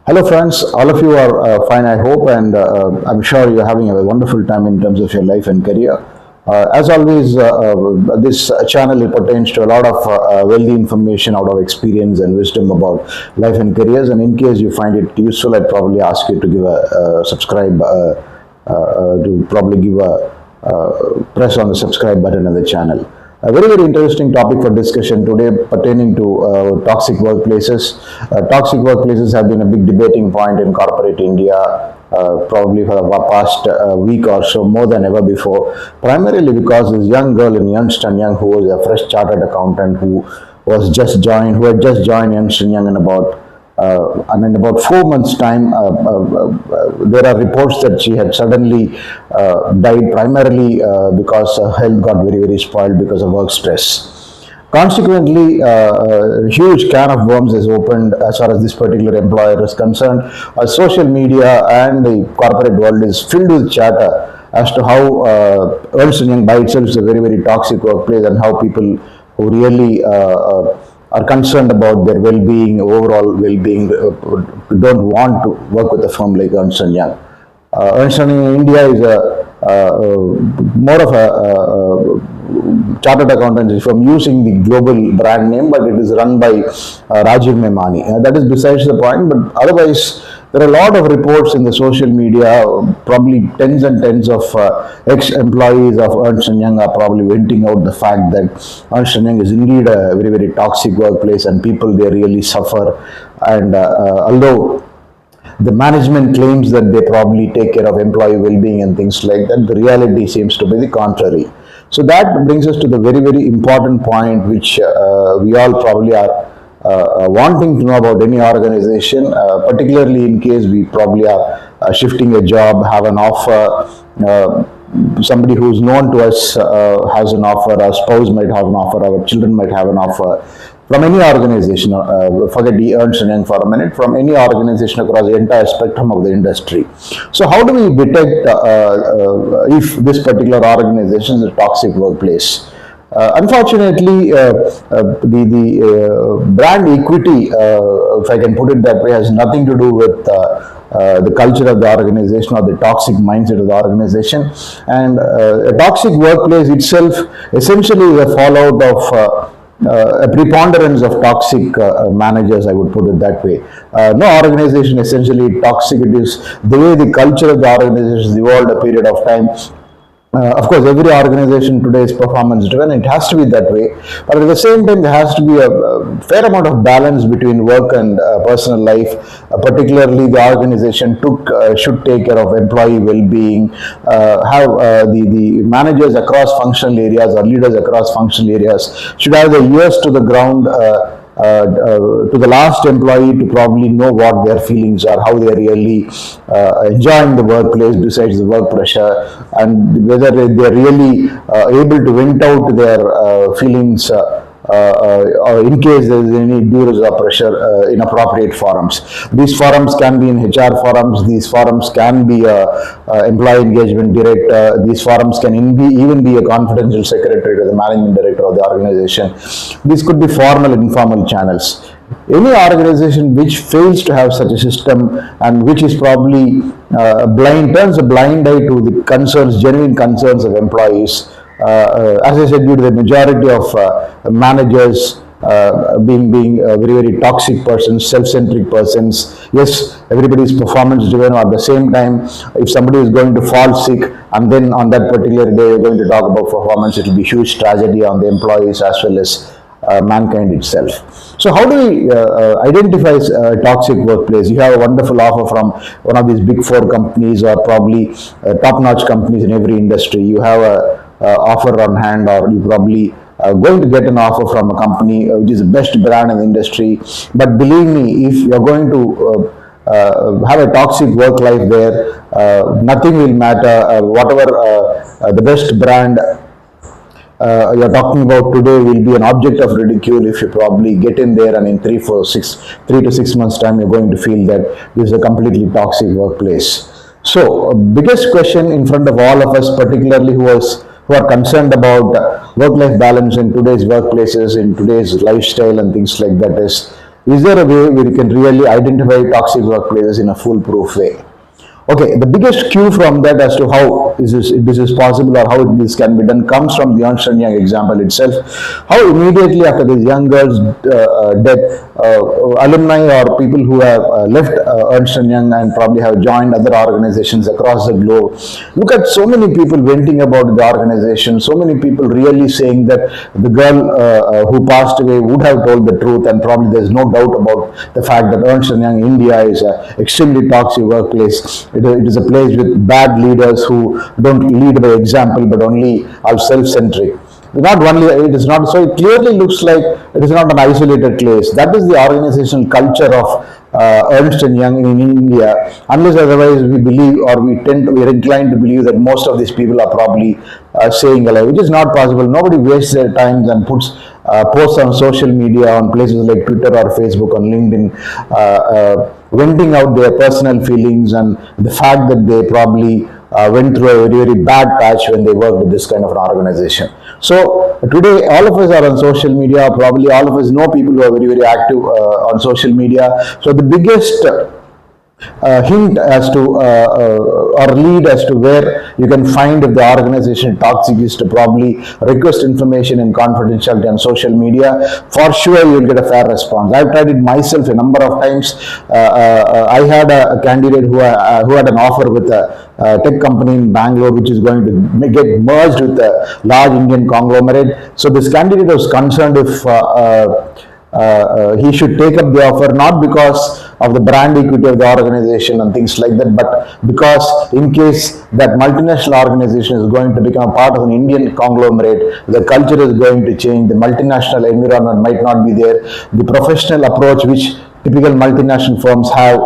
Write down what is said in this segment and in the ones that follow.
Hello, friends. All of you are fine, I hope, and I'm sure you're having a wonderful time in terms of your life and career. As always, this channel pertains to a lot of wealthy information out of experience and wisdom about life and careers. And in case you find it useful, I'd probably ask you to give a subscribe, to probably give a press on the subscribe button on the channel. A very interesting topic for discussion today pertaining to toxic workplaces. Toxic workplaces have been a big debating point in corporate India, probably for the past week or so, more than ever before, primarily because this young girl in Ernst and Young, who was a fresh chartered accountant who had just joined Ernst and Young and in about 4 months' time, there are reports that she had suddenly died primarily because her health got very spoiled because of work stress. Consequently, a huge can of worms is opened as far as this particular employer is concerned. Social media and the corporate world is filled with chatter as to how Ernst and Young by itself is a very toxic workplace, and how people who really are concerned about their well-being, overall well-being, don't want to work with a firm like Ernst and Young. Ernst and Young in India is more of a chartered accountancy firm using the global brand name, but it is run by Rajiv Memani. That is besides the point, but otherwise, there are a lot of reports in the social media. Probably tens and tens of ex-employees of Ernst and Young are probably venting out the fact that Ernst and Young is indeed a very toxic workplace, and people there really suffer. And although the management claims that they probably take care of employee well-being and things like that, the reality seems to be the contrary. So that brings us to the very important point, which we all probably are wanting to know about any organization, particularly in case we probably are shifting a job, have an offer, somebody who's known to us has an offer, our spouse might have an offer, our children might have an offer from any organization. Forget the Ernst and Young for a minute, from any organization across the entire spectrum of the industry. So how do we detect if this particular organization is a toxic workplace? Unfortunately, the brand equity, if I can put it that way, has nothing to do with the culture of the organization or the toxic mindset of the organization. And a toxic workplace itself essentially is a fallout of a preponderance of toxic managers, I would put it that way. No organization essentially toxic. It is the way the culture of the organization has evolved a period of time. Of course, every organization today is performance driven. It has to be that way. But at the same time, there has to be a fair amount of balance between work and personal life. Particularly, the organization should take care of employee well-being, have the managers across functional areas or leaders across functional areas should have their ears to the ground, to the last employee, to probably know what their feelings are, how they are really enjoying the workplace besides the work pressure, and whether they are really able to vent out their feelings in case there is any duress or pressure in appropriate forums. These forums can be in HR forums, these forums can be employee engagement director, these forums can even be a confidential secretary to the management director of the organization. These could be formal and informal channels. Any organization which fails to have such a system, and which is probably turns a blind eye to the concerns, genuine concerns of employees, as I said, due to the majority of managers being very toxic persons, self-centric persons. Yes, everybody is performance driven. At the same time, if somebody is going to fall sick, and then on that particular day you're going to talk about performance, it will be huge tragedy on the employees as well as mankind itself. So how do we identify a toxic workplace? You have a wonderful offer from one of these big four companies, or probably top-notch companies in every industry. You have a offer on hand, or you probably going to get an offer from a company which is the best brand in the industry. But believe me, if you're going to have a toxic work life there, nothing will matter. Whatever the best brand you're talking about today will be an object of ridicule if you probably get in there, and in 3 to 6 months time you're going to feel that this is a completely toxic workplace. So biggest question in front of all of us, particularly who are concerned about work-life balance in today's workplaces, in today's lifestyle and things like that, is Is there a way where you can really identify toxic workplaces in a foolproof way? Okay, the biggest cue from that as to how this is possible or how this can be done comes from the Ernst and Young example itself. How immediately after this young girl's death, alumni or people who have left Ernst and Young and probably have joined other organizations across the globe, look at so many people venting about the organization, so many people really saying that the girl who passed away would have told the truth, and probably there's no doubt about the fact that Ernst and Young India is an extremely toxic workplace. It is a place with bad leaders who don't lead by example but only are self-centric. Not only it is not, so it clearly looks like it is not an isolated case. That is the organizational culture of Ernst and Young in India. Unless otherwise we believe, or we are inclined to believe that most of these people are probably staying alive, which is not possible. Nobody wastes their time and puts posts on social media on places like Twitter or Facebook, on LinkedIn, venting out their personal feelings and the fact that they probably went through a very, very bad patch when they work with this kind of an organization. So today all of us are on social media, probably all of us know people who are very, very active on social media. So the biggest hint as to or lead as to where you can find if the organization is toxic is to probably request information and confidentiality on social media. For sure you will get a fair response. I've tried it myself a number of times. I had a candidate who had an offer with a tech company in Bangalore which is going to get merged with a large Indian conglomerate. So this candidate was concerned if he should take up the offer, not because of the brand equity of the organization and things like that, but because in case that multinational organization is going to become a part of an Indian conglomerate, the culture is going to change, the multinational environment might not be there, the professional approach which typical multinational firms have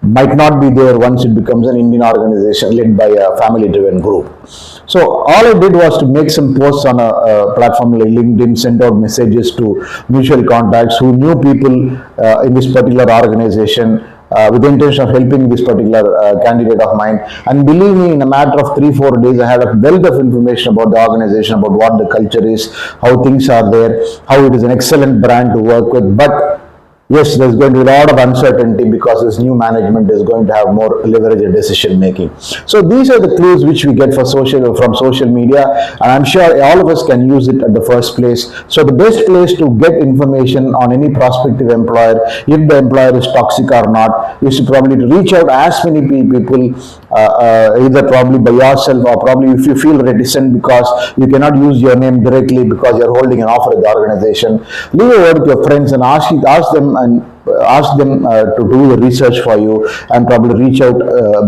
might not be there once it becomes an Indian organization led by a family-driven group. So all I did was to make some posts on a platform like LinkedIn, send out messages to mutual contacts who knew people in this particular organization with the intention of helping this particular candidate of mine. And believe me, in a matter of 3-4 days, I had a wealth of information about the organization, about what the culture is, how things are there, how it is an excellent brand to work with. But yes, there's going to be a lot of uncertainty because this new management is going to have more leverage in decision making. So these are the clues which we get from social media, and I'm sure all of us can use it at the first place. So the best place to get information on any prospective employer, if the employer is toxic or not, is to probably reach out as many people, either probably by yourself or probably if you feel reticent because you cannot use your name directly because you're holding an offer at the organization, leave a word with your friends and ask them to do the research for you and probably reach out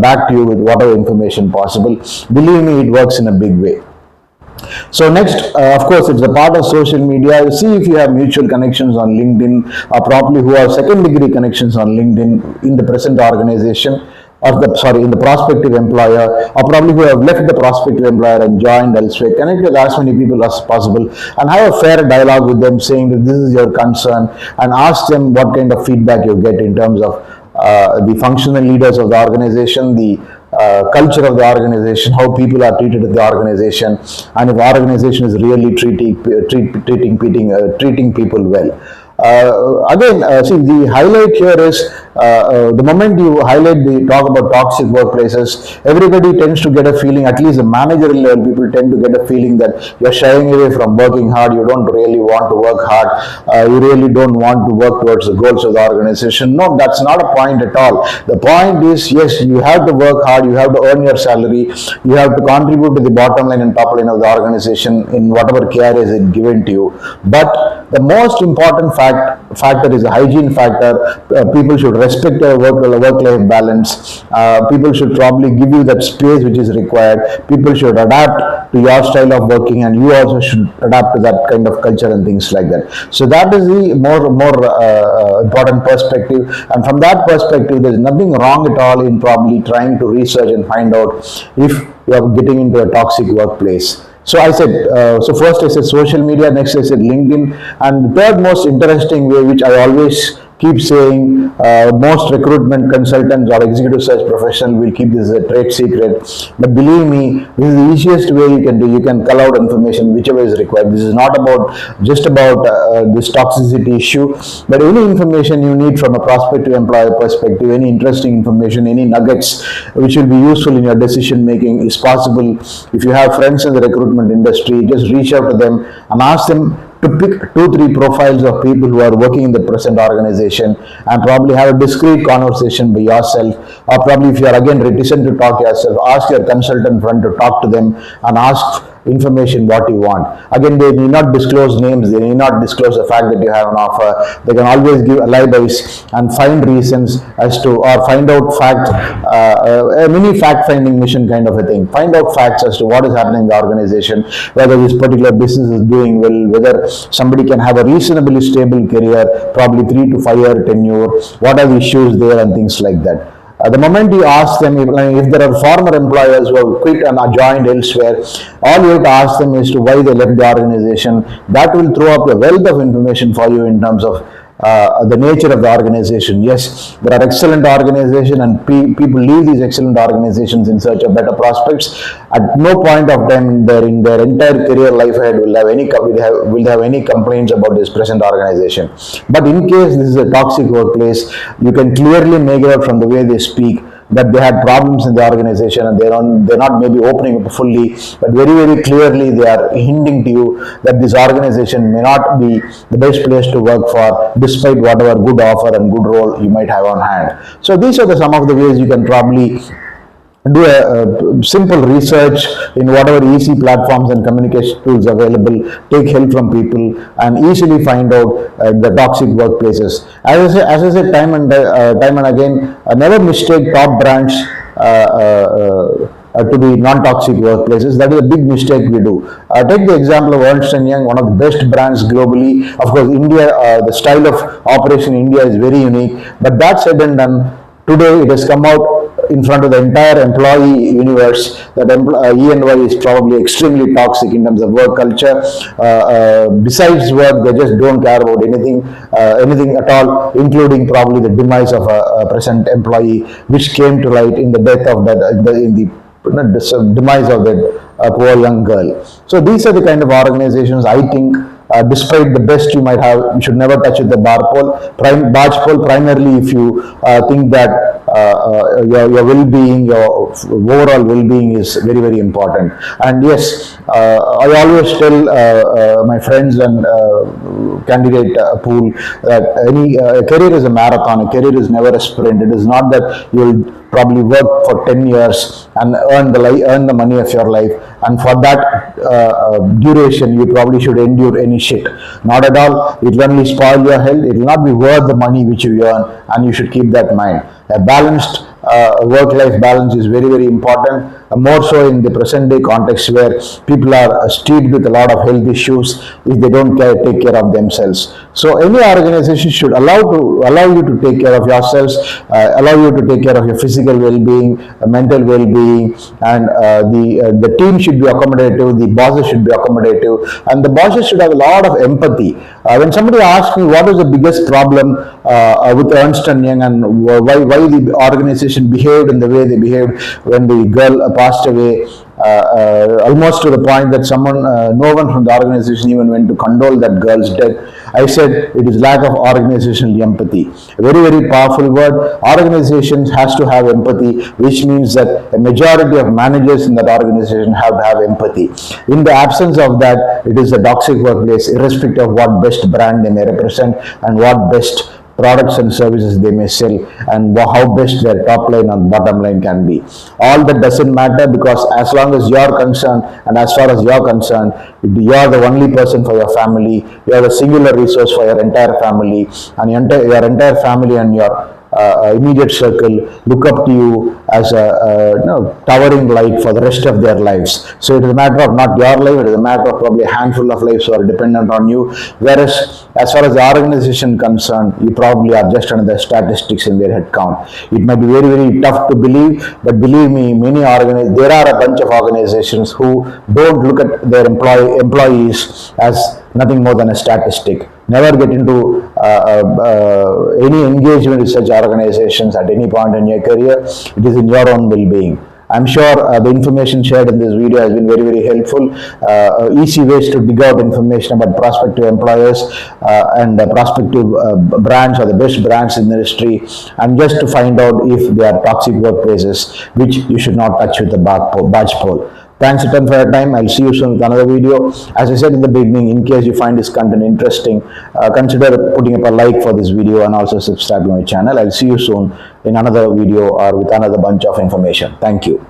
back to you with whatever information possible. Believe me, it works in a big way. So next, of course, it's a part of social media. See if you have mutual connections on LinkedIn, or probably who have second degree connections on LinkedIn in the present organization, or in the prospective employer, or probably who have left the prospective employer and joined elsewhere. Connect with as many people as possible and have a fair dialogue with them, saying that this is your concern, and ask them what kind of feedback you get in terms of the functional leaders of the organization, the culture of the organization, how people are treated in the organization, and if the organization is really treating people well. See, the highlight here is the moment you talk about toxic workplaces, everybody tends to get a feeling, at least the managerial level people tend to get a feeling that you're shying away from working hard, you don't really want to work hard, you really don't want to work towards the goals of the organization. No, that's not a point at all. The point is, yes, you have to work hard, you have to earn your salary, you have to contribute to the bottom line and top line of the organization in whatever care is it given to you. But the most important factor is a hygiene factor. People should respect their work-life balance. People should probably give you that space which is required. People should adapt to your style of working, and you also should adapt to that kind of culture and things like that. So that is the more important perspective, and from that perspective, there is nothing wrong at all in probably trying to research and find out if you are getting into a toxic workplace. So I said, first I said social media, next I said LinkedIn, and the third most interesting way, which I always keep saying most recruitment consultants or executive search professionals will keep this as a trade secret. But believe me, this is the easiest way you can do. You can cull out information whichever is required. This is not about just about this toxicity issue, but any information you need from a prospective employer perspective, any interesting information, any nuggets which will be useful in your decision making is possible. If you have friends in the recruitment industry, just reach out to them and ask them to pick 2-3 profiles of people who are working in the present organization and probably have a discreet conversation by yourself, or probably if you are again reticent to talk yourself, ask your consultant friend to talk to them and ask information what you want. Again, they need not disclose names, they need not disclose the fact that you have an offer. They can always give alibis and find reasons as to, or find out fact, a mini fact finding mission kind of a thing. Find out facts as to what is happening in the organization, whether this particular business is doing well, whether somebody can have a reasonably stable career, probably 3 to 5 year tenure, what are the issues there and things like that. The moment you ask them, if there are former employers who have quit and are joined elsewhere, all you have to ask them is to why they left the organization. That will throw up a wealth of information for you in terms of the nature of the organization. Yes, there are excellent organizations and people leave these excellent organizations in search of better prospects. At no point of time in their entire career life ahead will have any complaints about this present organization. But in case this is a toxic workplace, you can clearly make it out from the way they speak that they had problems in the organization and they're not maybe opening up fully, but very, very clearly they are hinting to you that this organization may not be the best place to work for, despite whatever good offer and good role you might have on hand. So these are some of the ways you can probably do a simple research in whatever easy platforms and communication tools available, take help from people and easily find out the toxic workplaces. As I said time and again, never mistake top brands to be non-toxic workplaces. That is a big mistake we do. Take the example of Ernst and Young, one of the best brands globally. Of course, India, the style of operation in India is very unique, but that said and done, today it has come out in front of the entire employee universe that E&Y is probably extremely toxic in terms of work culture. Besides work, they just don't care about anything at all, including probably the demise of a present employee, which came to light in the death of the demise of that poor young girl. So these are the kind of organizations I think, despite the best you might have, you should never touch with the barge pole, primarily if you think that your well-being, your overall well-being is very, very important. And yes, I always tell my friends and candidate pool that a career is a marathon, a career is never a sprint. It is not that you will probably work for 10 years and earn the money of your life, and for that duration you probably should endure any shit. Not at all. It will only spoil your health. It will not be worth the money which you earn, and you should keep that in mind. A balanced work-life balance is very, very important, more so in the present day context where people are steeped with a lot of health issues if they don't take care of themselves. So any organization should allow you to take care of yourselves, allow you to take care of your physical well-being, mental well-being, and the team should be accommodative, the bosses should be accommodative, and the bosses should have a lot of empathy. When somebody asks me what is the biggest problem with Ernst and Young and why the organization behaved in the way they behaved when the girl passed away, almost to the point that no one from the organization even went to condole that girl's death. I said it is lack of organizational empathy. A very, very powerful word. Organizations has to have empathy, which means that a majority of managers in that organization have to have empathy. In the absence of that, it is a toxic workplace, irrespective of what best brand they may represent and what best products and services they may sell and how best their top line and bottom line can be. All that doesn't matter, because as long as you're concerned and as far as you're concerned, you're the only person for your family, you're the singular resource for your entire family, and your entire family and your immediate circle look up to you as a towering light for the rest of their lives. So it is a matter of not your life, it is a matter of probably a handful of lives who are dependent on you. Whereas as far as the organization is concerned, you probably are just another statistics in their head count. It might be very, very tough to believe, but believe me, there are a bunch of organizations who don't look at their employees as nothing more than a statistic. Never get into any engagement with such organizations at any point in your career. It is in your own well-being. I'm sure the information shared in this video has been very, very helpful. Easy ways to dig out information about prospective employers and prospective brands or the best brands in the industry, and just to find out if they are toxic workplaces, which you should not touch with a barge pole. Thanks a ton for your time. I'll see you soon with another video. As I said in the beginning, in case you find this content interesting, consider putting up a like for this video and also subscribe to my channel. I'll see you soon in another video or with another bunch of information. Thank you.